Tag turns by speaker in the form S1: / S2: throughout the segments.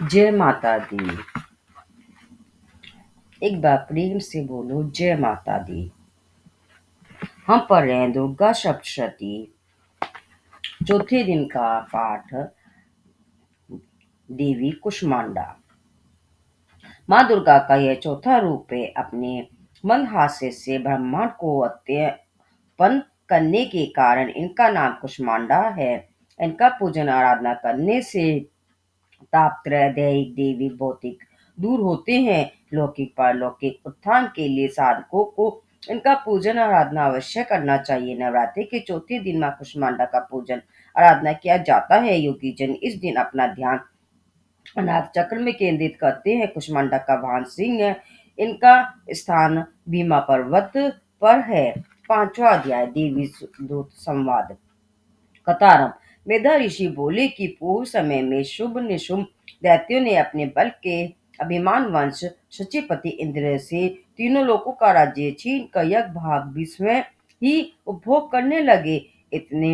S1: जय माता दी। एक बार प्रेम से बोलो जय माता दी। हम पढ़ रहे हैं दुर्गा सप्तशती, चौथे दिन का पाठ, देवी कुष्मांडा। माँ दुर्गा का यह चौथा रूप है। अपने मंद हास्य से ब्रह्मांड को उत्पन्न करने के कारण इनका नाम कुष्मांडा है। इनका पूजन आराधना करने से तापत्रय दैहिक देवी भौतिक दूर होते हैं। लौकिक पारलौकिक उत्थान के लिए साधकों को इनका पूजन आराधना अवश्य करना चाहिए। नवरात्रि के चौथे दिन माँ कुष्मांडा का पूजन आराधना किया जाता है। योगी जन इस दिन अपना ध्यान अनाथ चक्र में केंद्रित करते हैं। कुष्मांडा का वाहन सिंह है। इनका स्थान भीमा पर्वत पर है। पांचवा अध्याय, देवी दूत संवाद। कतारम। मेधा ऋषि बोले कि पूर्व समय में शुभ निशुंभ दैत्यों ने अपने बल के अभिमान वंश शचीपति इंद्र से तीनों लोकों का राज्य छीन कर यज्ञ भाग भी स्वयं ही उपभोग करने लगे। इतने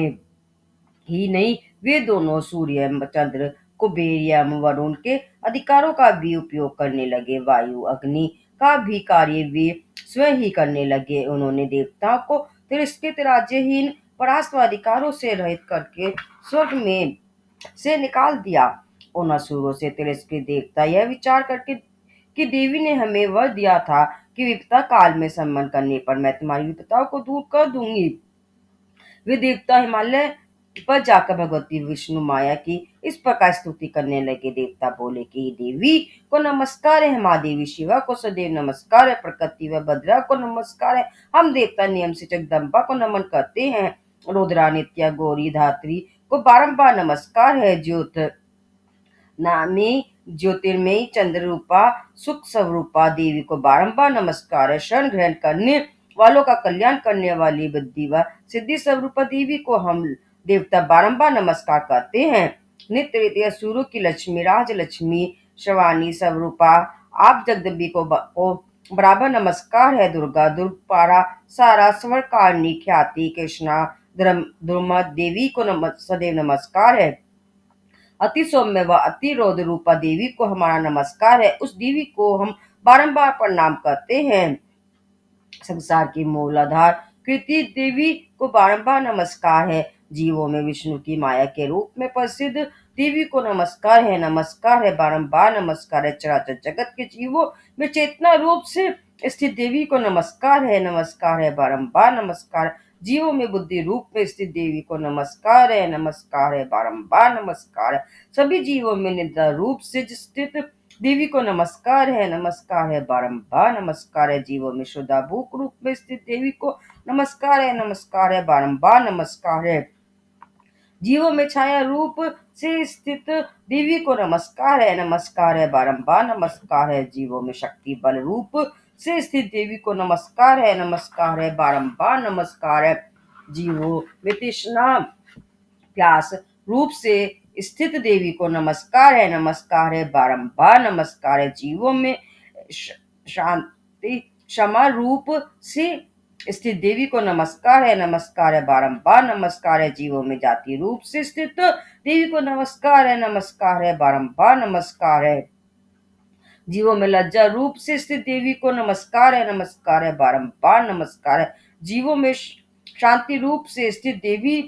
S1: ही नहीं, वे दोनों सूर्य चंद्र कुबेर यम वरुण के अधिकारों का भी उपयोग करने लगे। वायु अग्नि का भी कार्य वे स्वयं ही करने लगे। उन्होंने देवताओं को तिरस्कृत राज्यहीन परास्त अधिकारों से रहित करके स्वर्ग में से निकाल दिया। उन असुरों से तिरस्कृत देवता यह विचार करके कि देवी ने हमें वर दिया था कि विपदा काल में सम्मान करने पर मैं तुम्हारी विपदाओं को दूर कर दूंगी। वे देवता हिमालय पर जाकर भगवती विष्णु माया की इस प्रकार स्तुति करने लगे। देवता बोले कि देवी को नमस्कार है, महादेवी शिवा को सदैव नमस्कार है, प्रकृति व भद्रा को नमस्कार है। हम देवता नियम से जगदम्बा को नमन करते हैं। रुद्रा नित्या गौरी धात्री को बारंबार नमस्कार है। ज्योत नामी ज्योतिर्मयी चंद्र रूपा सुख स्वरूपा देवी को बारंबार नमस्कार है। शरण ग्रहण करने वालों का कल्याण करने वाली बुद्धि व सिद्धि स्वरूपा देवी को हम देवता बारंबार नमस्कार करते हैं। नित्य रीति असुरों की लक्ष्मी राज लक्ष्मी शवानी स्वरूपा आप जगदम्बी को बराबर नमस्कार है। दुर्गा दुर्पारा सारा स्वर्णकारणी ख्याति कृष्णा द्रुमद देवी को सदैव नमस्कार है। अति सौम्य व अति रौद्र रूपा देवी को हमारा नमस्कार है। उस देवी को हम बारंबार प्रणाम करते हैं। संसार की मूलाधार कृति देवी को बारंबार नमस्कार है। जीवों में विष्णु की माया के रूप में प्रसिद्ध देवी को नमस्कार है। नमस्कार है, बारंबार नमस्कार है। चराचर जगत के जीवों में चेतना रूप से स्थित देवी को नमस्कार है। नमस्कार है, बारंबार नमस्कार। जीवों में बुद्धि रूप में स्थित देवी को नमस्कार है। नमस्कार है, बारंबार नमस्कार है। सभी जीवों में निद्रा रूप से स्थित देवी को नमस्कार है। नमस्कार है, बारंबार नमस्कार है। जीवों में शुद्धा भूख रूप में स्थित देवी को नमस्कार है। नमस्कार है, बारंबार नमस्कार है। जीवों में छाया रूप से स्थित देवी को नमस्कार है। नमस्कार है, बारंबार नमस्कार है। जीवों में शक्ति बल रूप से स्थित देवी को नमस्कार है। नमस्कार है, बारंबार नमस्कार है। जीवों में तृष्णा प्यास रूप से स्थित देवी को नमस्कार है। नमस्कार है, बारंबार नमस्कार है। जीवों में शांति क्षमा रूप से स्थित देवी को नमस्कार है। नमस्कार है, बारंबार नमस्कार है। जीवों में जाति रूप से स्थित देवी को नमस्कार है। नमस्कार है, बारंबार नमस्कार है। जीवों में लज्जा रूप से स्थित देवी को नमस्कार है। नमस्कार है, बारंबार नमस्कार है। जीवों में शांति रूप से स्थित देवी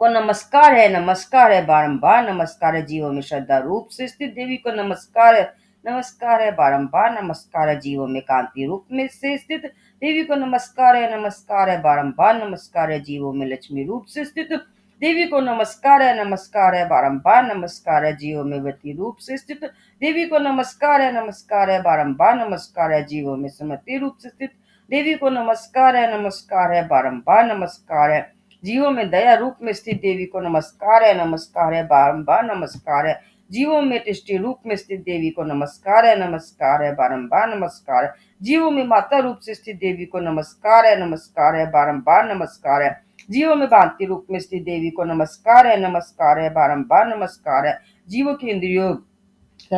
S1: को नमस्कार है। नमस्कार है, बारंबार नमस्कार है। जीवों में श्रद्धा रूप से स्थित देवी को नमस्कार है। नमस्कार है, बारंबार नमस्कार है। जीवों में कांति रूप में से स्थित देवी को नमस्कार है। नमस्कार है, बारंबार नमस्कार है। जीवों में लक्ष्मी रूप से स्थित देवी को नमस्कार है। नमस्कार है, बारंबार नमस्कार है। जीवों में वृत्ति रूप से स्थित देवी को नमस्कार है। नमस्कार है, बारंबार नमस्कार है। जीवों में समति रूप से स्थित देवी को नमस्कार है। नमस्कार है, बारंबार नमस्कार है। जीवों में दया रूप में स्थित देवी को नमस्कार है। नमस्कार है, बारंबार नमस्कार है। जीवों में दृष्टि रूप में स्थित देवी को नमस्कार है। नमस्कार है, बारंबार नमस्कार है। जीवों में माता रूप से स्थित देवी को नमस्कार है। नमस्कार है, बारंबार नमस्कार है। जीवों में भांति रूप में स्थित देवी को नमस्कार है। नमस्कार है, बारंबार नमस्कार है। जीवों की इंद्रियों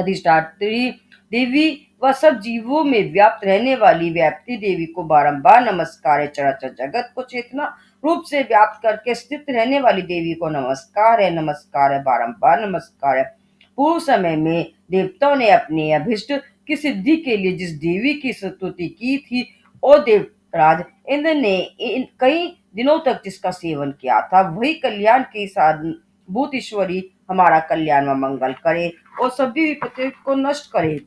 S1: अधिष्ठात्री देवी व सब जीवों में व्याप्त रहने वाली व्याप्ति देवी को बारंबार नमस्कार है। चराचर जगत को चेतना रूप से व्याप्त करके स्थित रहने वाली देवी को नमस्कार है। नमस्कार है, बारंबार नमस्कार है। पूर्व समय में देवताओं ने अपने अभिष्ट की सिद्धि के लिए जिस देवी की स्तुति की थी और देवराज इंद्र ने इन कई दिनों तक जिसका सेवन किया था, वही कल्याण की साधभूत ईश्वरी हमारा कल्याण व मंगल करे और सभी विपत्तियों को नष्ट करे।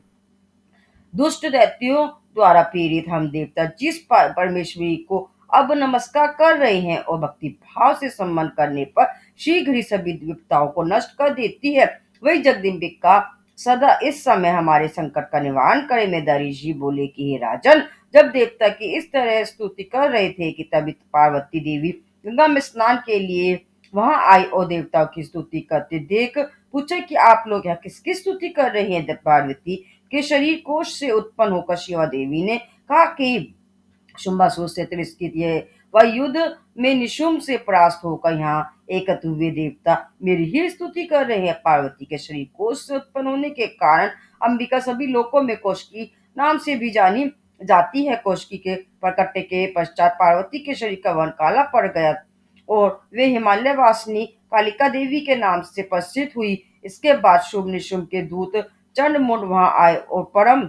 S1: दुष्ट दैत्यों द्वारा पीड़ित हम देवता जिस परमेश्वरी को अब नमस्कार कर रहे हैं और भक्ति भाव से सम्मान करने पर शीघ्र ही सभी विपदाओं को नष्ट कर देती है, वही जगदम्बिका सदा इस समय हमारे संकट का निवारण करे। मेधारी जी बोले कि हे राजन, जब देवता की इस तरह स्तुति कर रहे थे कि तभी पार्वती देवी गंगा में स्नान के लिए वहां आई और देवताओं की स्तुति करते देख पूछे कि आप लोग यहाँ किसकी स्तुति कर रहे हैं। पार्वती के शरीर कोश से उत्पन्न होकर शिवा देवी ने कहा कि शुंभासुर से तिरस्कृत ये वह युद्ध में निशुंभ से परास्त होकर यहाँ एकत्र हुए देवता मेरी ही स्तुति कर रहे हैं। पार्वती के शरीर कोश से उत्पन्न होने के कारण अंबिका सभी लोकों में कौशिकी नाम से भी जानी जाती है। कौशिकी के प्रकट के पश्चात पार्वती के शरीर का वर्ण काला पड़ गया और वे हिमालय वासिनी कालिका देवी के नाम से प्रसिद्ध हुई। इसके बाद शुभ निशुंभ के दूत चंड मुंड वहां आए और परम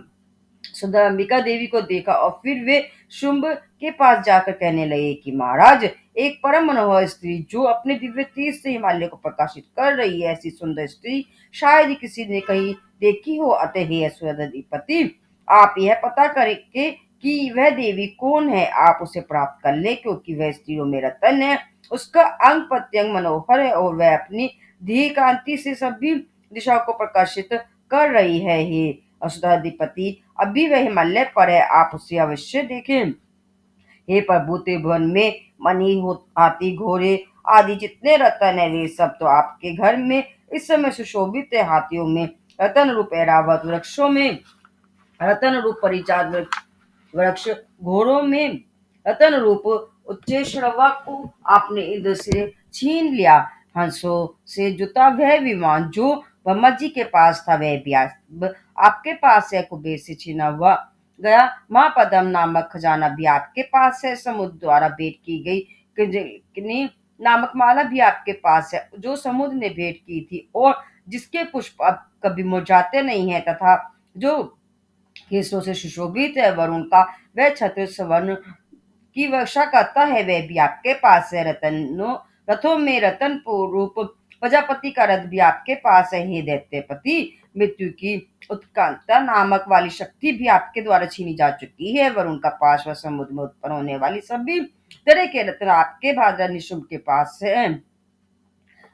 S1: सुंदर अंबिका देवी को देखा और फिर वे शुंभ के पास जाकर कहने लगे कि महाराज, एक परम मनोहर स्त्री जो अपने दिव्य तेज से हिमालय को प्रकाशित कर रही है, ऐसी सुंदर स्त्री शायद ही किसी ने कहीं देखी हो। अतः हे असुराधिपति, आप यह पता करके कि वह देवी कौन है, आप उसे प्राप्त कर ले, क्योंकि वह स्त्रियों में रतन है। उसका अंग प्रत्यंग मनोहर है और वह अपनी धी कांति से सभी दिशाओं को प्रकाशित कर रही है। हे असुराधिपति, अभी वह हिमालय पर है, आप उसे अवश्य देखें। हे प्रभु, त्रिभुवन में मणि हाथी घोड़े आदि जितने रत्न है वे सब तो आपके घर में इस समय सुशोभित है। हाथियों में रतन रूप ऐरावत, वृक्षों में रतन रूप परिचार वृक्ष, घोड़ों में रतन रूप उच्चैश्रवा को आपने इंद्र से छीन लिया। हंसों से जुता वह विमान जो ब्रह्मा जी के पास था वह भी अब आपके पास है। कुबेर से छीना हुआ गया महापद्म नामक खजाना भी आपके पास है। समुद्र द्वारा भेंट की गई किनी नामक माला भी आपके पास है जो समुद्र ने भेंट की थी और जिसके पुष्प अब कभी मुरझाते नहीं है, तथा जो केसों से सुशोभित है। वरुण का वह छत्र स्वर्ण की वर्षा करता है वह भी आपके पास है। रथों में रतन रूप प्रजापति का रथ भी आपके पास है। हे दैत्यपति, मृत्यु की उत्कांता नामक वाली शक्ति भी आपके द्वारा छीनी जा चुकी है। वरुण का पास व समुद्र में उत्पन्न होने वाली सभी तरह के रत्न आपके भाद्र निशुंभ के पास है।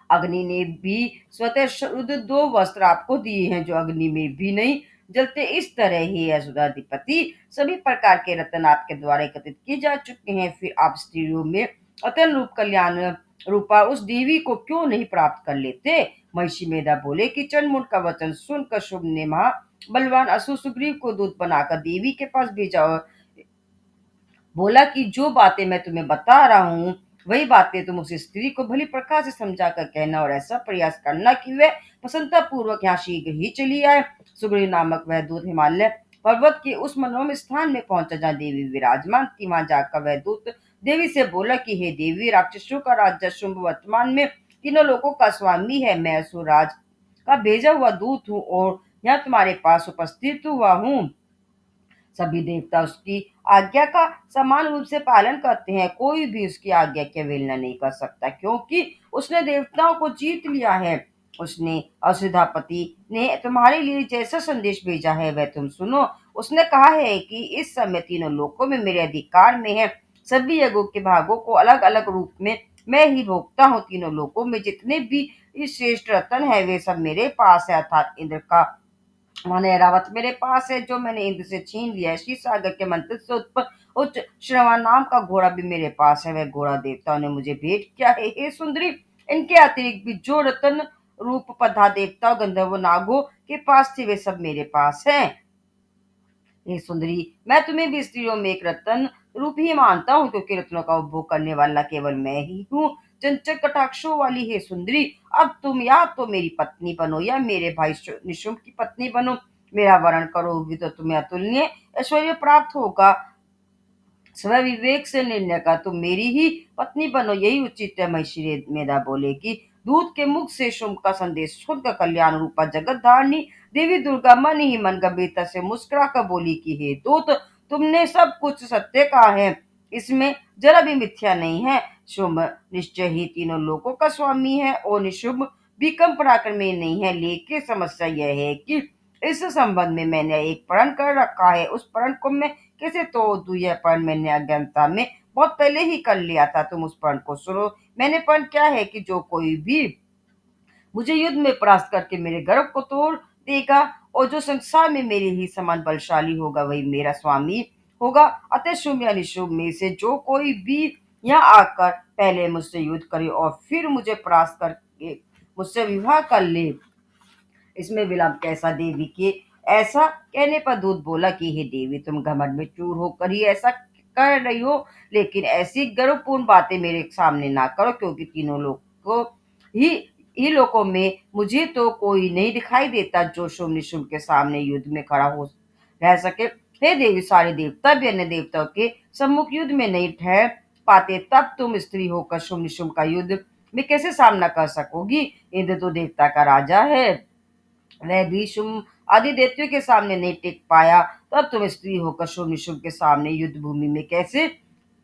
S1: अग्नि ने भी स्वतः शुद्ध दो वस्त्र आपको दिए हैं जो अग्नि में भी नहीं जलते। इस तरह ही असुराधिपति सभी प्रकार के रत्न आपके द्वारा एकत्रित किए जा चुके हैं। फिर आप स्त्रियों में अतन रूप कल्याण रूपा उस देवी को क्यों नहीं प्राप्त कर लेते। महिषी मेधा बोले कि चंडमुंड का वचन सुनकर शुभ ने महा बलवान असुर सुग्रीव को दूत बनाकर देवी के पास भेजा और बोला कि जो बातें मैं तुम्हें बता रहा हूँ वही बातें तुम उस स्त्री को भली प्रकार से समझा कर कहना और ऐसा प्रयास करना कि वह प्रसन्नता पूर्वक यहाँ शीघ्र ही चली आए। सुग्रीव नामक वह दूत हिमालय पर्वत के उस मनोरम स्थान में पहुंचा जहाँ देवी विराजमान थी। वहां जाकर वह दूत देवी से बोला कि हे देवी, राक्षसों का राजा शुंभ वर्तमान में तीनों लोगों का स्वामी है। मैं असुरराज का भेजा हुआ दूत हूँ और यहाँ तुम्हारे पास उपस्थित हुआ हूँ। सभी देवता उसकी आज्ञा का समान रूप से पालन करते हैं। कोई भी उसकी आज्ञा की अवहेलना नहीं कर सकता, क्योंकि उसने देवताओं को जीत लिया है। उसने असिधापति ने तुम्हारे लिए जैसा संदेश भेजा है वह तुम सुनो। उसने कहा है कि इस समय तीनों लोकों में मेरे अधिकार में है। सभी यज्ञों के भागों को अलग अलग रूप में मैं ही भोगता हूँ। तीनों लोकों में जितने भी श्रेष्ठ रत्न है वे सब मेरे पास है, अर्थात इंद्र का माने ऐरावत मेरे पास है जो मैंने इंद्र से छीन लिया है। क्षीर सागर के मंत्र से उत्पन्न उच्च श्रवण नाम का घोड़ा भी मेरे पास है, वह घोड़ा देवताओं ने मुझे भेंट किया है। हे सुंदरी, इनके अतिरिक्त भी जो रतन रूप पधा देवता गंधर्व नागों के पास थे वे सब मेरे पास हैं। हे सुंदरी, मैं तुम्हें भी स्त्रियों में एक रत्न रूप ही मानता हूँ, क्योंकि रत्नों का उपभोग करने वाला केवल मैं ही हूँ। चंचल कटाक्षों वाली हे सुंदरी, अब तुम या तो मेरी पत्नी बनो या मेरे भाई निशुंभ की पत्नी बनो। मेरा वरण करोगी तो तुम्हें अतुलनीय ऐश्वर्य प्राप्त होगा। स्वयं विवेक से निर्णय का तुम मेरी ही पत्नी बनो, यही उचित है। महिषी मेधा बोले कि दूत के मुख से शुंभ का संदेश सुनकर कल्याण रूपा जगत धारणी देवी दुर्गा मन ही मन गंभीरता से मुस्कुरा कर बोली कि हे दूत, तुमने सब कुछ सत्य कहा है, इसमें जरा भी मिथ्या नहीं है। शुंभ निश्चय ही तीनों लोकों का स्वामी है और निशुंभ भी कम पराक्रमी नहीं है, लेकिन समस्या यह है कि इस संबंध में मैंने एक प्रण कर रखा है, उस प्रण को मैं कैसे तोड़ दूं? यह प्रण मैंने अज्ञानता में बहुत पहले ही कर लिया था। तुम उस प्रण को सुनो। मैंने प्रण क्या है कि जो कोई भी मुझे युद्ध में परास्त करके मेरे गर्व को तोड़ देगा और जो संसार में मेरे ही समान बलशाली होगा वही मेरा स्वामी होगा। अतः शुभ या निशुभ में से जो कोई भी यहाँ आकर पहले मुझसे युद्ध करे और फिर मुझे परास्त करके मुझसे विवाह कर ले, इसमें विलंब कैसा? देवी के ऐसा कहने पर दूत बोला कि हे देवी, तुम घमंड में चूर होकर ही ऐसा कर रही हो, लेकिन ऐसी गर्वपूर्ण बातें मेरे सामने ना करो, क्योंकि तीनों लोग को ही ही लोगों में मुझे तो कोई नहीं दिखाई देता जो शुभ निशुभ के सामने युद्ध में खड़ा हो रह सके। हे देवी, सारे देवता भी अन्य देवताओं के सम्मुख युद्ध में नहीं ठहर पाते, तब तुम स्त्री होकर शुभ निशुभ का युद्ध में कैसे सामना कर सकोगी? इंद्र तो देवता का राजा है, वह भी शुंभ आदि दैत्यों के सामने नहीं टिक पाया, तब तुम स्त्री होकर शुंभ निशुंभ के सामने युद्ध भूमि में कैसे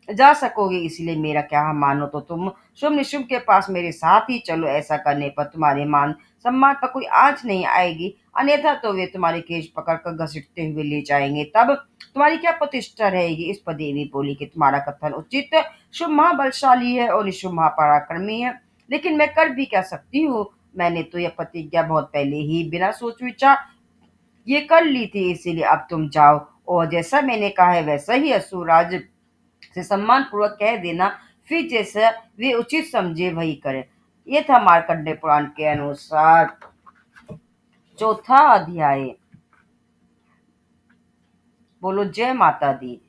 S1: जा सकोगे? इसलिए मेरा क्या मानो तो तुम शुंभ निशुंभ के पास मेरे साथ ही चलो। ऐसा करने पर तुम्हारे मान सम्मान पर कोई आंच नहीं आएगी, अन्यथा तो वे तुम्हारे केश पकड़कर घसीटते हुए ले जाएंगे, तब तुम्हारी क्या प्रतिष्ठा रहेगी? इस पर देवी बोली कि तुम्हारा कथन उचित है। शुंभ महाबलशाली है और निशुंभ महापराक्रमी है, लेकिन मैं कर भी क्या सकती हूँ? मैंने तो यह प्रतिज्ञा बहुत पहले ही बिना सोच विचार ये कर ली थी, इसीलिए अब तुम जाओ और जैसा मैंने कहा है वैसा ही असुरराज से सम्मान पूर्वक कह देना, फिर जैसा वे उचित समझे वही करें। ये था मार्कंडेय पुराण के अनुसार चौथा अध्याय। बोलो जय माता दी।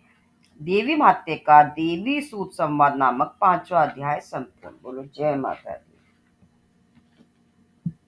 S1: देवी महात्म्य का देवी सूत संवाद नामक पांचवा अध्याय संपूर्ण। बोलो जय माता दी।